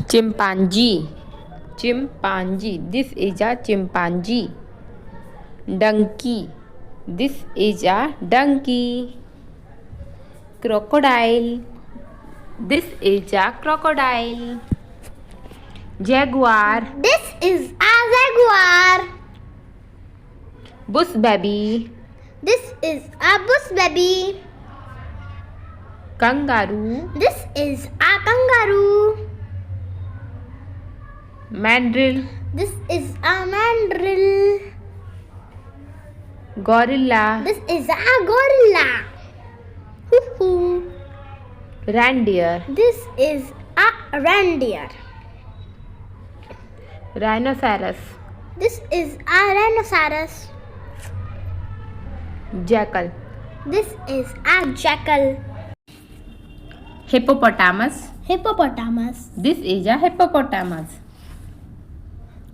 chimpanzee, chimpanzee. This is a chimpanzee. Donkey. This is a donkey. Crocodile. This is a crocodile. Jaguar. This is a jaguar. Bush baby. This is a bush baby. Kangaroo. This is a kangaroo. Mandrill. This is a mandrill. Gorilla. This is a gorilla. Hoo-hoo. Reindeer. This is a reindeer. Rhinoceros. This is a rhinoceros. Jackal. This is a jackal. Hippopotamus. Hippopotamus. This is a hippopotamus.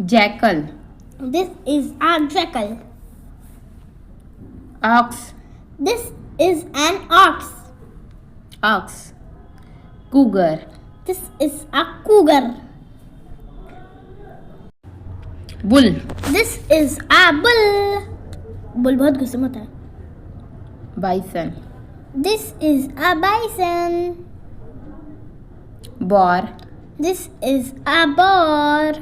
Jackal. This is a jackal. Ox. This is an ox. Ox. Cougar. This is a cougar. Bull. This is a bull. Bull बहुत गुस्से में होता है. Bison. This is a bison. Boar. This is a boar.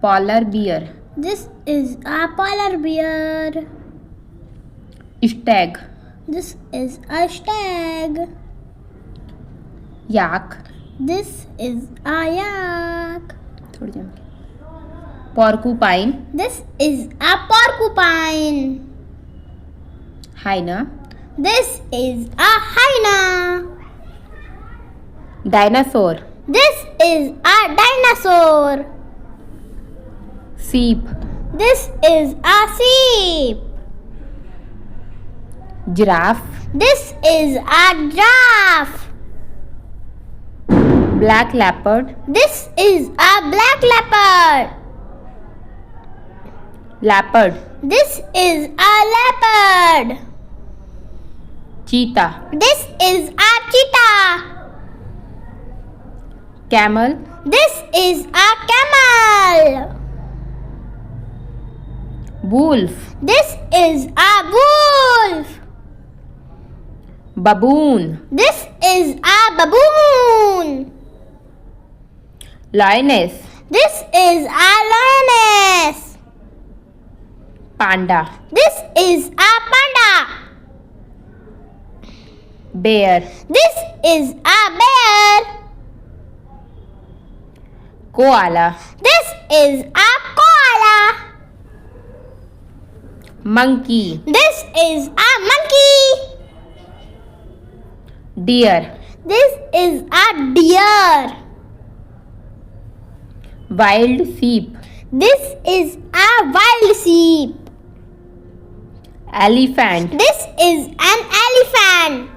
Polar bear. This is a polar bear. Stag. This is a stag. Yak. This is a yak. Porcupine. This is a porcupine. Hyena. This is a hyena. Dinosaur. This is a dinosaur. Sheep. This is a sheep. Giraffe. This is a giraffe. Black leopard. This is a black leopard. Leopard. This is a leopard. Cheetah. This is a cheetah. Camel. This is a camel. Wolf. This is a wolf. Baboon. This is a baboon. Lioness. This is a lioness. Panda. This is a panda. Bear. This is a bear. Koala. This is a koala. Monkey. This is a monkey. Deer. This is a deer. Wild sheep. This is a wild sheep. Elephant. This is an elephant.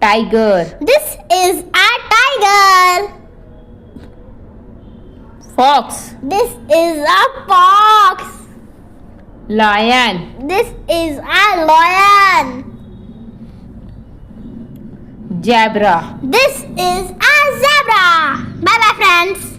Tiger. This is a tiger. Fox. This is a fox. Lion. This is a lion. Zebra. This is a zebra. Bye bye, friends.